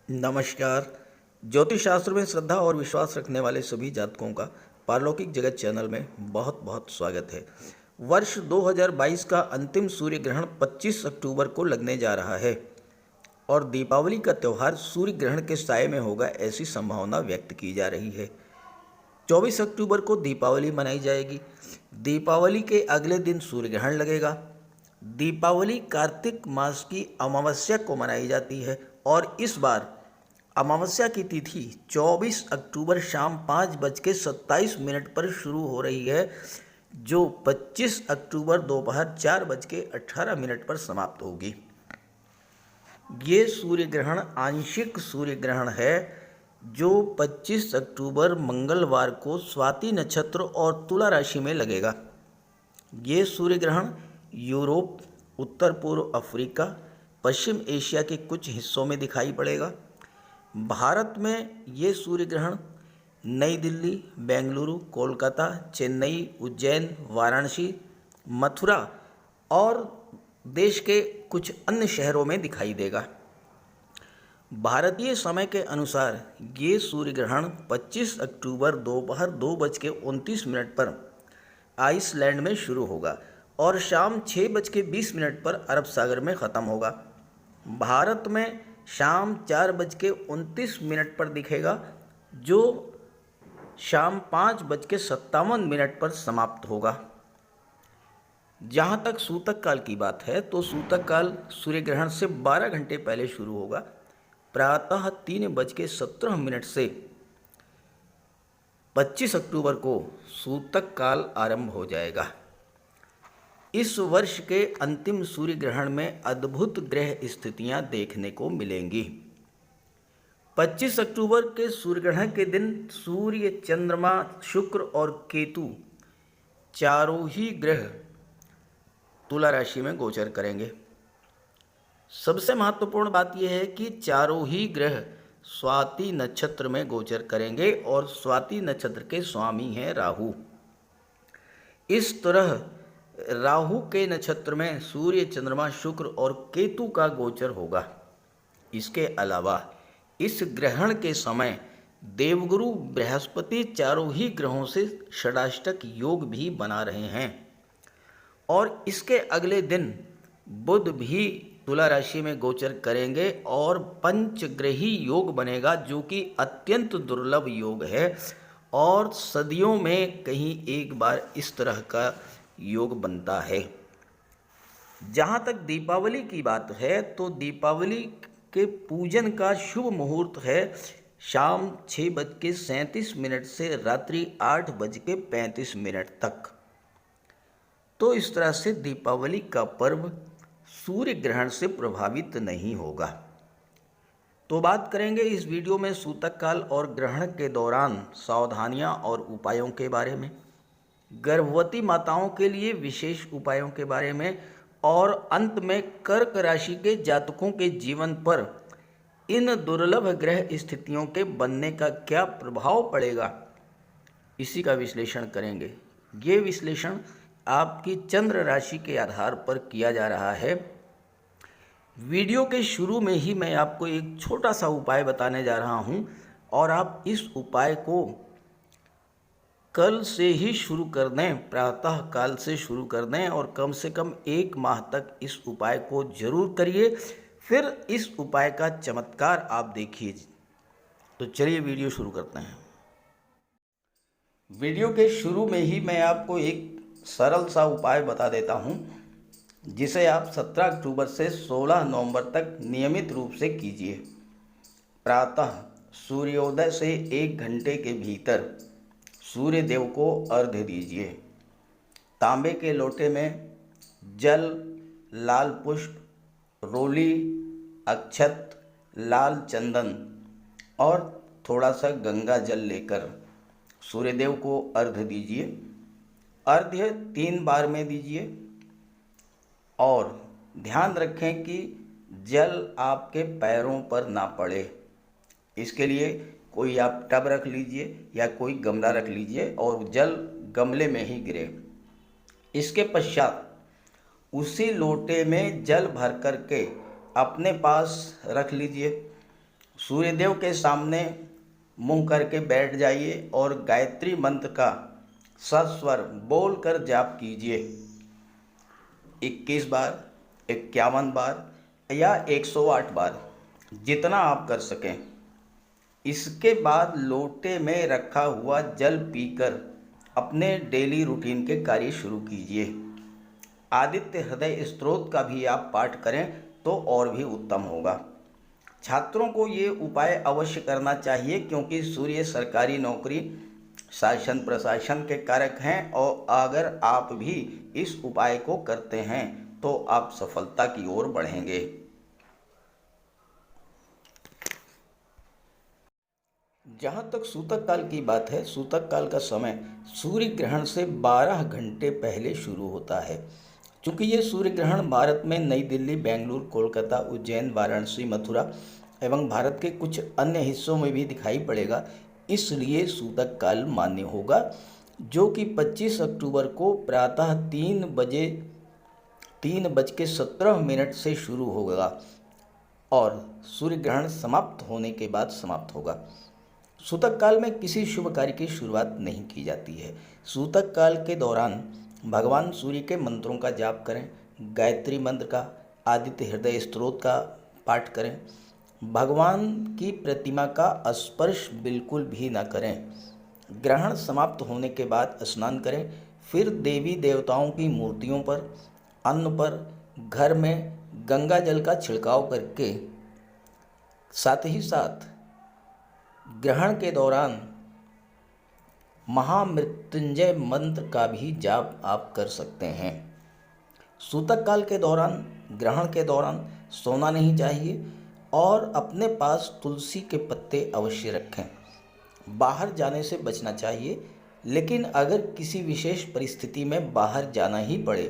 नमस्कार। ज्योतिष शास्त्र में श्रद्धा और विश्वास रखने वाले सभी जातकों का पारलौकिक जगत चैनल में बहुत बहुत स्वागत है। वर्ष 2022 का अंतिम सूर्य ग्रहण 25 अक्टूबर को लगने जा रहा है और दीपावली का त्यौहार सूर्य ग्रहण के साए में होगा, ऐसी संभावना व्यक्त की जा रही है। 24 अक्टूबर को दीपावली मनाई जाएगी। दीपावली के अगले दिन सूर्य ग्रहण लगेगा। दीपावली कार्तिक मास की अमावस्या को मनाई जाती है और इस बार अमावस्या की तिथि 24 अक्टूबर शाम 5:27 पर शुरू हो रही है, जो 25 अक्टूबर दोपहर 4:18 पर समाप्त होगी। ये सूर्य ग्रहण आंशिक सूर्य ग्रहण है, जो 25 अक्टूबर मंगलवार को स्वाति नक्षत्र और तुला राशि में लगेगा। ये सूर्य ग्रहण यूरोप, उत्तर पूर्व अफ्रीका, पश्चिम एशिया के कुछ हिस्सों में दिखाई पड़ेगा। भारत में ये सूर्य ग्रहण नई दिल्ली, बेंगलुरु, कोलकाता, चेन्नई, उज्जैन, वाराणसी, मथुरा और देश के कुछ अन्य शहरों में दिखाई देगा। भारतीय समय के अनुसार ये सूर्य ग्रहण 25 अक्टूबर दोपहर 2:29 पर आइसलैंड में शुरू होगा और शाम 6:20 पर अरब सागर में ख़त्म होगा। भारत में शाम 4:29 पर दिखेगा, जो शाम 5:57 पर समाप्त होगा। जहाँ तक सूतक काल की बात है तो सूतक काल सूर्य ग्रहण से 12 घंटे पहले शुरू होगा। प्रातः 3:17 से 25 अक्टूबर को सूतक काल आरंभ हो जाएगा। इस वर्ष के अंतिम सूर्य ग्रहण में अद्भुत ग्रह स्थितियां देखने को मिलेंगी। 25 अक्टूबर के सूर्य ग्रहण के दिन सूर्य, चंद्रमा, शुक्र और केतु चारों ही ग्रह तुला राशि में गोचर करेंगे। सबसे महत्वपूर्ण बात यह है कि चारों ही ग्रह स्वाति नक्षत्र में गोचर करेंगे और स्वाति नक्षत्र के स्वामी हैं राहु। इस तरह राहु के नक्षत्र में सूर्य, चंद्रमा, शुक्र और केतु का गोचर होगा। इसके अलावा इस ग्रहण के समय देवगुरु बृहस्पति चारों ही ग्रहों से षडाष्टक योग भी बना रहे हैं और इसके अगले दिन बुध भी तुला राशि में गोचर करेंगे और पंचग्रही योग बनेगा, जो कि अत्यंत दुर्लभ योग है और सदियों में कहीं एक बार इस तरह का योग बनता है। जहाँ तक दीपावली की बात है तो दीपावली के पूजन का शुभ मुहूर्त है शाम 6:37 से रात्रि 8:35 तक। तो इस तरह से दीपावली का पर्व सूर्य ग्रहण से प्रभावित नहीं होगा। तो बात करेंगे इस वीडियो में सूतक काल और ग्रहण के दौरान सावधानियां और उपायों के बारे में, गर्भवती माताओं के लिए विशेष उपायों के बारे में और अंत में कर्क राशि के जातकों के जीवन पर इन दुर्लभ ग्रह स्थितियों के बनने का क्या प्रभाव पड़ेगा, इसी का विश्लेषण करेंगे। ये विश्लेषण आपकी चंद्र राशि के आधार पर किया जा रहा है। वीडियो के शुरू में ही मैं आपको एक छोटा सा उपाय बताने जा रहा हूं और आप इस उपाय को कल से ही शुरू कर दें, प्रातः काल से शुरू कर दें और कम से कम 1 माह तक इस उपाय को जरूर करिए। फिर इस उपाय का चमत्कार आप देखिए। तो चलिए वीडियो शुरू करते हैं। वीडियो के शुरू में ही मैं आपको एक सरल सा उपाय बता देता हूं, जिसे आप 17 अक्टूबर से 16 नवंबर तक नियमित रूप से कीजिए। प्रातः सूर्योदय से 1 घंटे के भीतर सूर्य देव को अर्घ्य दीजिए। तांबे के लोटे में जल, लाल पुष्प, रोली, अक्षत, लाल चंदन और थोड़ा सा गंगा जल लेकर सूर्यदेव को अर्घ्य दीजिए। अर्घ्य 3 बार में दीजिए और ध्यान रखें कि जल आपके पैरों पर ना पड़े। इसके लिए कोई आप टब रख लीजिए या कोई गमला रख लीजिए और जल गमले में ही गिरे। इसके पश्चात उसी लोटे में जल भर कर के अपने पास रख लीजिए सूर्यदेव के सामने मुंह करके बैठ जाइए और गायत्री मंत्र का सस्वर बोल कर जाप कीजिए। 21 बार, 51 बार या 108 बार, जितना आप कर सकें। इसके बाद लोटे में रखा हुआ जल पीकर अपने डेली रूटीन के कार्य शुरू कीजिए। आदित्य हृदय स्तोत्र का भी आप पाठ करें तो और भी उत्तम होगा। छात्रों को ये उपाय अवश्य करना चाहिए, क्योंकि सूर्य सरकारी नौकरी, शासन प्रशासन के कारक हैं, और अगर आप भी इस उपाय को करते हैं तो आप सफलता की ओर बढ़ेंगे। जहाँ तक सूतक काल की बात है, सूतक काल का समय सूर्य ग्रहण से 12 घंटे पहले शुरू होता है। चूँकि ये सूर्य ग्रहण भारत में नई दिल्ली, बेंगलुरु, कोलकाता, उज्जैन, वाराणसी, मथुरा एवं भारत के कुछ अन्य हिस्सों में भी दिखाई पड़ेगा, इसलिए सूतक काल मान्य होगा, जो कि 25 अक्टूबर को प्रातः 3:17 से शुरू होगा और सूर्य ग्रहण समाप्त होने के बाद समाप्त होगा। सूतक काल में किसी शुभ कार्य की शुरुआत नहीं की जाती है। सूतक काल के दौरान भगवान सूर्य के मंत्रों का जाप करें, गायत्री मंत्र का, आदित्य हृदय स्तोत्र का पाठ करें। भगवान की प्रतिमा का स्पर्श बिल्कुल भी ना करें। ग्रहण समाप्त होने के बाद स्नान करें, फिर देवी देवताओं की मूर्तियों पर, अन्न पर, घर में गंगा जल का छिड़काव करके, साथ ही साथ ग्रहण के दौरान महामृत्युंजय मंत्र का भी जाप आप कर सकते हैं। सूतक काल के दौरान, ग्रहण के दौरान सोना नहीं चाहिए और अपने पास तुलसी के पत्ते अवश्य रखें। बाहर जाने से बचना चाहिए, लेकिन अगर किसी विशेष परिस्थिति में बाहर जाना ही पड़े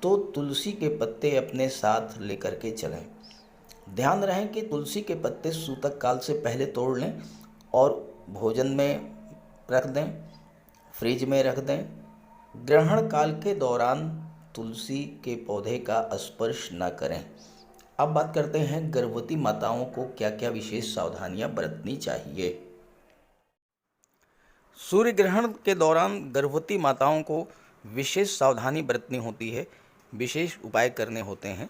तो तुलसी के पत्ते अपने साथ लेकर के चलें। ध्यान रहे कि तुलसी के पत्ते सूतक काल से पहले तोड़ लें और भोजन में रख दें, फ्रिज में रख दें। ग्रहण काल के दौरान तुलसी के पौधे का स्पर्श न करें। अब बात करते हैं गर्भवती माताओं को क्या क्या विशेष सावधानियां बरतनी चाहिए। सूर्य ग्रहण के दौरान गर्भवती माताओं को विशेष सावधानी बरतनी होती है, विशेष उपाय करने होते हैं।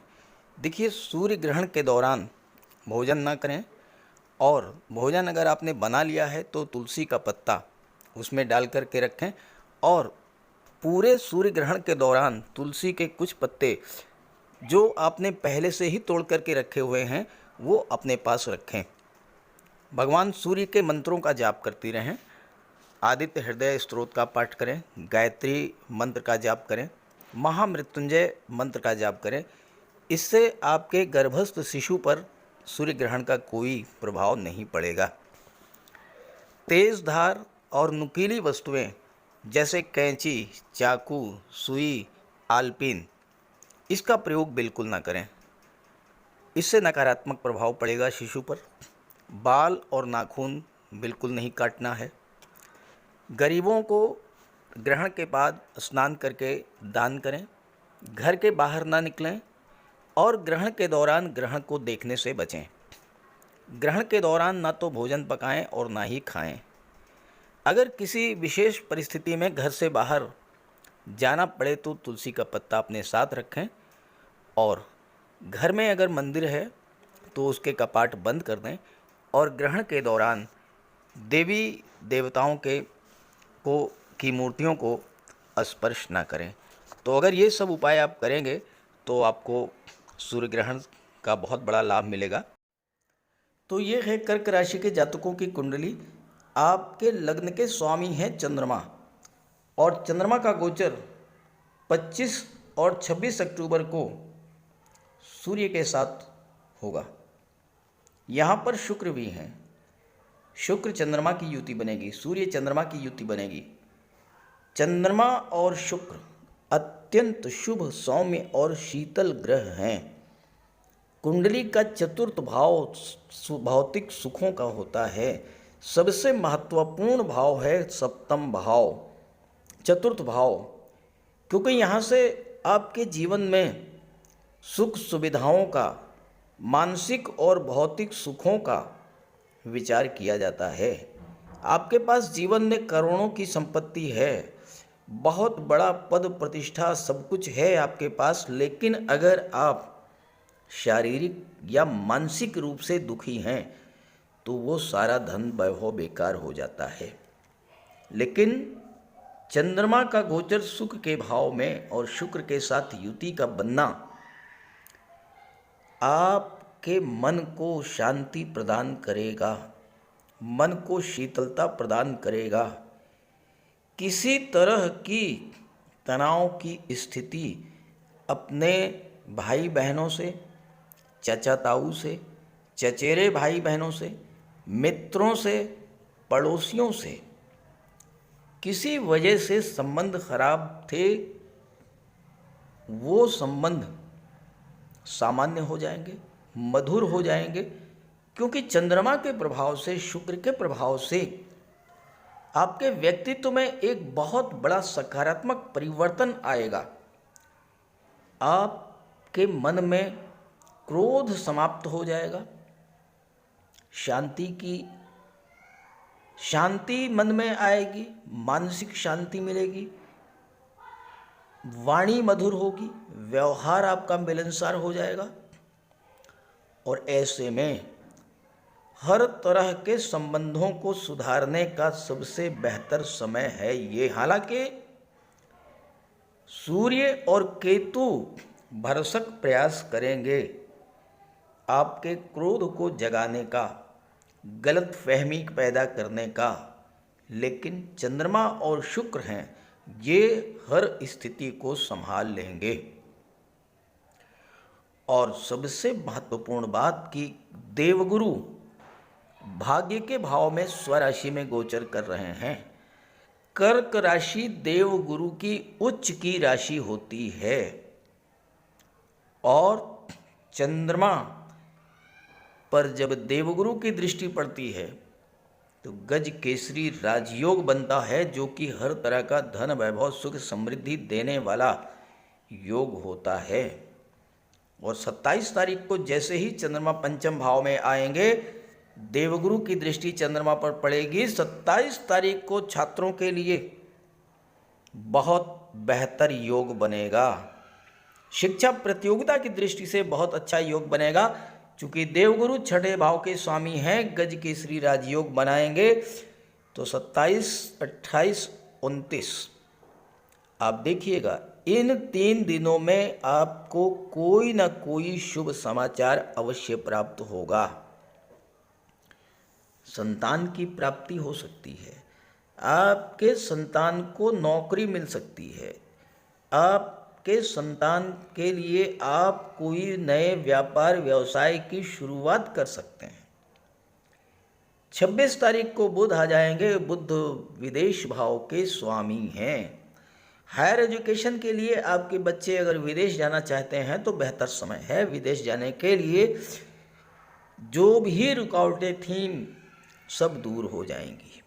देखिए, सूर्य ग्रहण के दौरान भोजन न करें, और भोजन अगर आपने बना लिया है तो तुलसी का पत्ता उसमें डाल कर के रखें, और पूरे सूर्य ग्रहण के दौरान तुलसी के कुछ पत्ते जो आपने पहले से ही तोड़ करके रखे हुए हैं वो अपने पास रखें। भगवान सूर्य के मंत्रों का जाप करती रहें, आदित्य हृदय स्तोत्र का पाठ करें, गायत्री मंत्र का जाप करें, महामृत्युंजय मंत्र का जाप करें। इससे आपके गर्भस्थ शिशु पर सूर्य ग्रहण का कोई प्रभाव नहीं पड़ेगा। तेज धार और नुकीली वस्तुएं जैसे कैंची, चाकू, सुई, आलपीन, इसका प्रयोग बिल्कुल ना करें। इससे नकारात्मक प्रभाव पड़ेगा शिशु पर। बाल और नाखून बिल्कुल नहीं काटना है। गरीबों को ग्रहण के बाद स्नान करके दान करें। घर के बाहर ना निकलें और ग्रहण के दौरान ग्रहण को देखने से बचें। ग्रहण के दौरान ना तो भोजन पकाएं और ना ही खाएं। अगर किसी विशेष परिस्थिति में घर से बाहर जाना पड़े तो तुलसी का पत्ता अपने साथ रखें, और घर में अगर मंदिर है तो उसके कपाट बंद कर दें, और ग्रहण के दौरान देवी देवताओं की मूर्तियों को स्पर्श ना करें। तो अगर ये सब उपाय आप करेंगे तो आपको सूर्य ग्रहण का बहुत बड़ा लाभ मिलेगा। तो ये है कर्क राशि के जातकों की कुंडली। आपके लग्न के स्वामी हैं चंद्रमा, और चंद्रमा का गोचर 25 और 26 अक्टूबर को सूर्य के साथ होगा। यहाँ पर शुक्र भी हैं। शुक्र चंद्रमा की युति बनेगी, सूर्य चंद्रमा की युति बनेगी। चंद्रमा और शुक्र अत्यंत शुभ, सौम्य और शीतल ग्रह हैं। कुंडली का चतुर्थ भाव भौतिक सुखों का होता है। सबसे महत्वपूर्ण भाव है सप्तम भाव, चतुर्थ भाव, क्योंकि यहाँ से आपके जीवन में सुख सुविधाओं का, मानसिक और भौतिक सुखों का विचार किया जाता है। आपके पास जीवन में करोड़ों की संपत्ति है, बहुत बड़ा पद प्रतिष्ठा सब कुछ है आपके पास, लेकिन अगर आप शारीरिक या मानसिक रूप से दुखी हैं तो वो सारा धन वैभव बेकार हो जाता है। लेकिन चंद्रमा का गोचर सुख के भाव में और शुक्र के साथ युति का बनना आपके मन को शांति प्रदान करेगा, मन को शीतलता प्रदान करेगा। किसी तरह की तनाव की स्थिति अपने भाई बहनों से, चाचा ताऊ से, चचेरे भाई बहनों से, मित्रों से, पड़ोसियों से किसी वजह से संबंध खराब थे, वो संबंध सामान्य हो जाएंगे, मधुर हो जाएंगे, क्योंकि चंद्रमा के प्रभाव से, शुक्र के प्रभाव से आपके व्यक्तित्व में एक बहुत बड़ा सकारात्मक परिवर्तन आएगा। आपके मन में क्रोध समाप्त हो जाएगा, शांति मन में आएगी, मानसिक शांति मिलेगी, वाणी मधुर होगी, व्यवहार आपका मिलनसार हो जाएगा। और ऐसे में हर तरह के संबंधों को सुधारने का सबसे बेहतर समय है ये। हालांकि सूर्य और केतु भरसक प्रयास करेंगे आपके क्रोध को जगाने का, गलत फहमी पैदा करने का, लेकिन चंद्रमा और शुक्र हैं, ये हर स्थिति को संभाल लेंगे। और सबसे महत्वपूर्ण बात कि देवगुरु भाग्य के भाव में स्वराशि में गोचर कर रहे हैं। कर्क राशि देवगुरु की उच्च की राशि होती है और चंद्रमा पर जब देवगुरु की दृष्टि पड़ती है तो गज केसरी राजयोग बनता है, जो कि हर तरह का धन वैभव सुख समृद्धि देने वाला योग होता है। और 27 तारीख को जैसे ही चंद्रमा पंचम भाव में आएंगे, देवगुरु की दृष्टि चंद्रमा पर पड़ेगी। 27 तारीख को छात्रों के लिए बहुत बेहतर योग बनेगा, शिक्षा प्रतियोगिता की दृष्टि से बहुत अच्छा योग बनेगा। चूँकि देवगुरु छठे भाव के स्वामी हैं, गज केसरी राजयोग बनाएंगे, तो 27, 28, 29 आप देखिएगा, इन 3 दिनों में आपको कोई ना कोई शुभ समाचार अवश्य प्राप्त होगा। संतान की प्राप्ति हो सकती है, आपके संतान को नौकरी मिल सकती है, आपके संतान के लिए आप कोई नए व्यापार व्यवसाय की शुरुआत कर सकते हैं। 26 तारीख को बुध आ जाएंगे, बुध विदेश भाव के स्वामी हैं। हायर एजुकेशन के लिए आपके बच्चे अगर विदेश जाना चाहते हैं तो बेहतर समय है। विदेश जाने के लिए जो भी रुकावटें थीं सब दूर हो जाएंगी।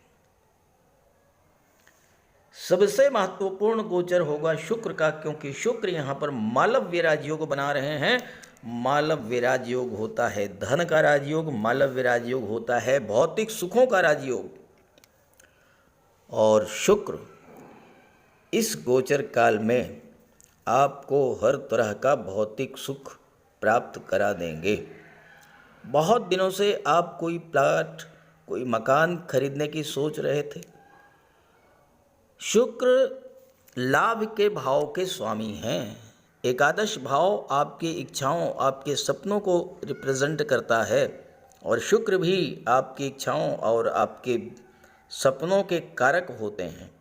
सबसे महत्वपूर्ण गोचर होगा शुक्र का, क्योंकि शुक्र यहाँ पर मालव्य राजयोग बना रहे हैं। मालव्य राजयोग होता है धन का राजयोग, मालव्य राजयोग होता है भौतिक सुखों का राजयोग। और शुक्र इस गोचर काल में आपको हर तरह का भौतिक सुख प्राप्त करा देंगे। बहुत दिनों से आप कोई प्लाट, कोई मकान खरीदने की सोच रहे थे। शुक्र लाभ के भाव के स्वामी हैं। एकादश भाव आपकी इच्छाओं, आपके सपनों को रिप्रेजेंट करता है, और शुक्र भी आपकी इच्छाओं और आपके सपनों के कारक होते हैं।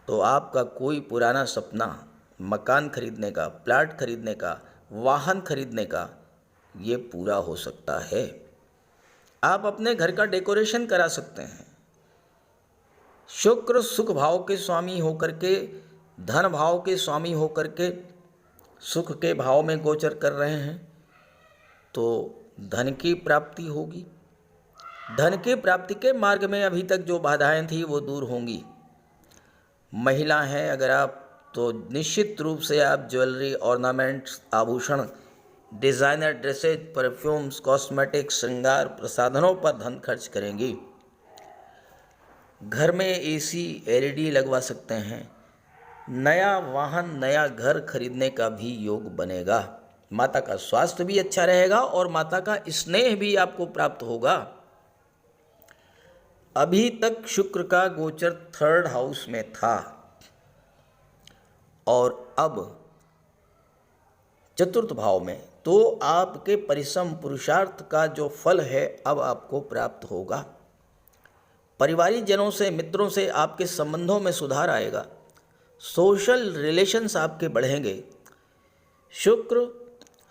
तो आपका कोई पुराना सपना, मकान खरीदने का, प्लाट खरीदने का, वाहन खरीदने का, ये पूरा हो सकता है। आप अपने घर का डेकोरेशन करा सकते हैं। शुक्र सुख भाव के स्वामी होकर के, धन भाव के स्वामी होकर के सुख के भाव में गोचर कर रहे हैं, तो धन की प्राप्ति होगी। धन की प्राप्ति के मार्ग में अभी तक जो बाधाएं थी वो दूर होंगी। महिला हैं अगर आप, तो निश्चित रूप से आप ज्वेलरी, ऑर्नामेंट्स, आभूषण डिज़ाइनर ड्रेसेज, परफ्यूम्स, कॉस्मेटिक्स, श्रृंगार प्रसाधनों पर धन खर्च करेंगी। घर में एसी, एलईडी लगवा सकते हैं। नया वाहन, नया घर खरीदने का भी योग बनेगा। माता का स्वास्थ्य भी अच्छा रहेगा और माता का स्नेह भी आपको प्राप्त होगा। अभी तक शुक्र का गोचर 3rd हाउस में था और अब 4th भाव में, तो आपके परिश्रम पुरुषार्थ का जो फल है अब आपको प्राप्त होगा। परिवारिक जनों से, मित्रों से आपके संबंधों में सुधार आएगा। सोशल रिलेशंस आपके बढ़ेंगे। शुक्र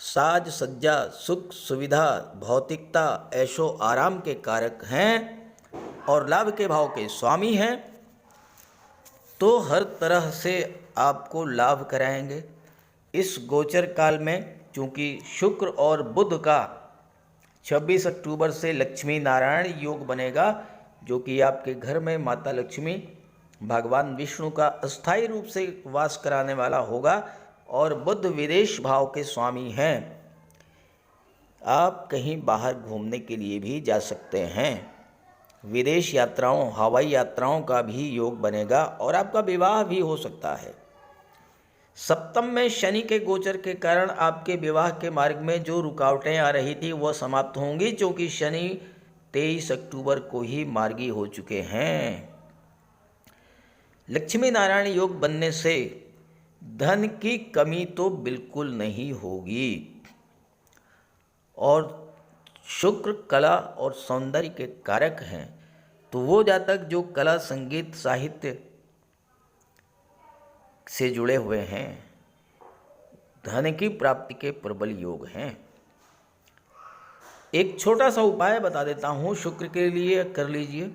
साज सज्जा, सुख सुविधा, भौतिकता, ऐशो आराम के कारक हैं और लाभ के भाव के स्वामी हैं, तो हर तरह से आपको लाभ कराएंगे। इस गोचर काल में चूँकि शुक्र और बुध का 26 अक्टूबर से लक्ष्मी नारायण योग बनेगा, जो कि आपके घर में माता लक्ष्मी भगवान विष्णु का अस्थायी रूप से वास कराने वाला होगा और बुध विदेश भाव के स्वामी हैं। आप कहीं बाहर घूमने के लिए भी जा सकते हैं। विदेश यात्राओं, हवाई यात्राओं का भी योग बनेगा और आपका विवाह भी हो सकता है। सप्तम में शनि के गोचर के कारण आपके विवाह के मार्ग में जो रुकावटें आ रही थी वह समाप्त होंगी, क्योंकि शनि 23 अक्टूबर को ही मार्गी हो चुके हैं। लक्ष्मी नारायण योग बनने से धन की कमी तो बिल्कुल नहीं होगी और शुक्र कला और सौंदर्य के कारक हैं, तो वो जातक जो कला, संगीत, साहित्य से जुड़े हुए हैं, धन की प्राप्ति के प्रबल योग हैं। एक छोटा सा उपाय बता देता हूँ शुक्र के लिए, कर लीजिए।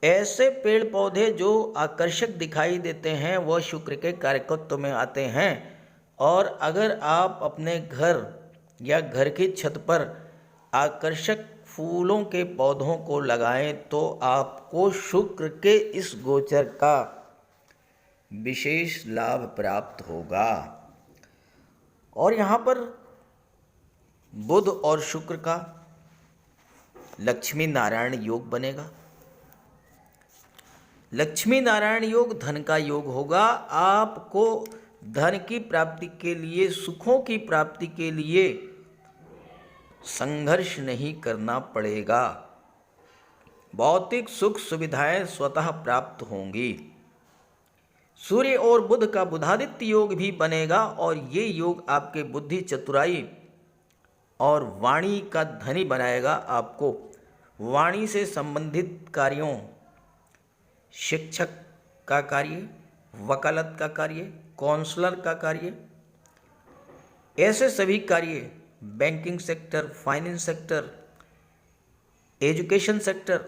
ऐसे पेड़ पौधे जो आकर्षक दिखाई देते हैं वह शुक्र के कारकत्व में आते हैं, और अगर आप अपने घर या घर की छत पर आकर्षक फूलों के पौधों को लगाएं तो आपको शुक्र के इस गोचर का विशेष लाभ प्राप्त होगा। और यहाँ पर बुध और शुक्र का लक्ष्मी नारायण योग बनेगा। लक्ष्मी नारायण योग धन का योग होगा। आपको धन की प्राप्ति के लिए, सुखों की प्राप्ति के लिए संघर्ष नहीं करना पड़ेगा। भौतिक सुख सुविधाएं स्वतः प्राप्त होंगी। सूर्य और बुध का बुधादित्य योग भी बनेगा और ये योग आपके बुद्धि, चतुराई और वाणी का धनी बनाएगा। आपको वाणी से संबंधित कार्यों, शिक्षक का कार्य, वकालत का कार्य, काउंसलर का कार्य, ऐसे सभी कार्य, banking sector, finance sector, education sector,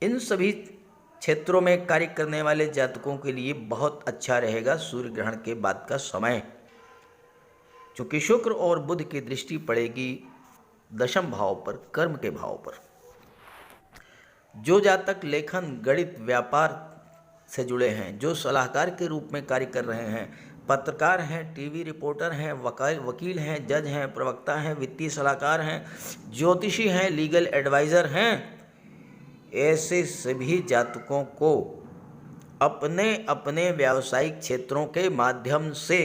इन सभी क्षेत्रों में कार्य करने वाले जातकों के लिए बहुत अच्छा रहेगा सूर्य ग्रहण के बाद का समय, क्योंकि शुक्र और बुध की दृष्टि पड़ेगी 10वें भाव पर, कर्म के भाव पर। जो जातक लेखन, गणित, व्यापार से जुड़े हैं, जो सलाहकार के रूप में कार्य कर रहे हैं, पत्रकार हैं, टीवी रिपोर्टर हैं, वकील हैं, जज हैं, प्रवक्ता हैं, वित्तीय सलाहकार हैं, ज्योतिषी हैं, लीगल एडवाइज़र हैं, ऐसे सभी जातकों को अपने अपने व्यावसायिक क्षेत्रों के माध्यम से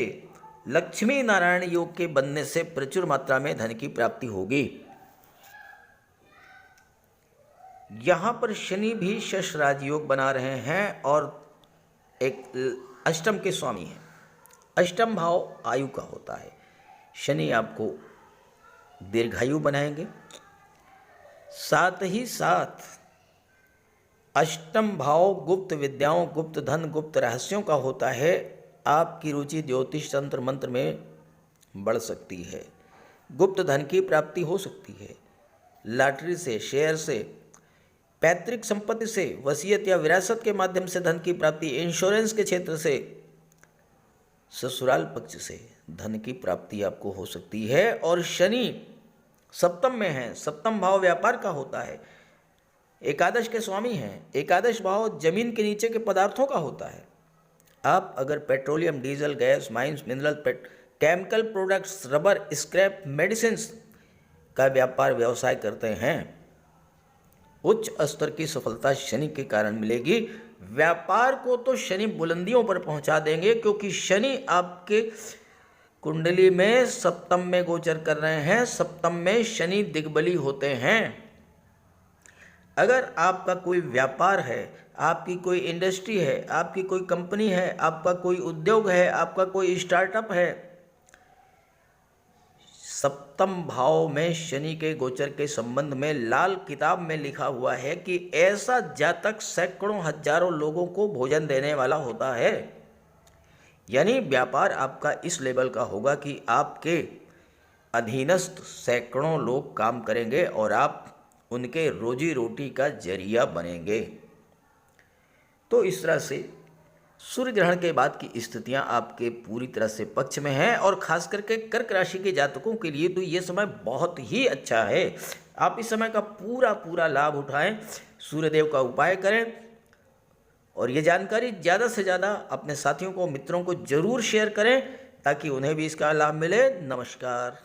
लक्ष्मी नारायण योग के बनने से प्रचुर मात्रा में धन की प्राप्ति होगी। यहाँ पर शनि भी शश राजयोग बना रहे हैं और एक अष्टम के स्वामी हैं। अष्टम भाव आयु का होता है। शनि आपको दीर्घायु बनाएंगे। साथ ही साथ अष्टम भाव गुप्त विद्याओं, गुप्त धन, गुप्त रहस्यों का होता है। आपकी रुचि ज्योतिष, तंत्र मंत्र में बढ़ सकती है। गुप्त धन की प्राप्ति हो सकती है। लॉटरी से, शेयर से, पैतृक संपत्ति से, वसीयत या विरासत के माध्यम से धन की प्राप्ति, इंश्योरेंस के क्षेत्र से, ससुराल पक्ष से धन की प्राप्ति आपको हो सकती है। और शनि सप्तम में है। सप्तम भाव व्यापार का होता है। एकादश के स्वामी हैं। एकादश भाव जमीन के नीचे के पदार्थों का होता है। आप अगर petroleum, diesel, gas, mines, mineral, chemical products, rubber, scrap, medicines का व्यापार व्यवसाय करते हैं, उच्च स्तर की सफलता शनि के कारण मिलेगी। व्यापार को तो शनि बुलंदियों पर पहुंचा देंगे, क्योंकि शनि आपके कुंडली में सप्तम में गोचर कर रहे हैं। सप्तम में शनि दिग्बली होते हैं। अगर आपका कोई व्यापार है, आपकी कोई इंडस्ट्री है, आपकी कोई कंपनी है, आपका कोई उद्योग है, आपका कोई स्टार्टअप है, सप्तम भाव में शनि के गोचर के संबंध में लाल किताब में लिखा हुआ है कि ऐसा जातक सैकड़ों हजारों लोगों को भोजन देने वाला होता है। यानी व्यापार आपका इस लेवल का होगा कि आपके अधीनस्थ सैकड़ों लोग काम करेंगे और आप उनके रोजी रोटी का जरिया बनेंगे। तो इस तरह से सूर्य ग्रहण के बाद की स्थितियां आपके पूरी तरह से पक्ष में हैं, और खास करके कर्क राशि के जातकों के लिए तो ये समय बहुत ही अच्छा है। आप इस समय का पूरा पूरा लाभ उठाएं, सूर्यदेव का उपाय करें, और ये जानकारी ज़्यादा से ज़्यादा अपने साथियों को, मित्रों को जरूर शेयर करें, ताकि उन्हें भी इसका लाभ मिले। नमस्कार।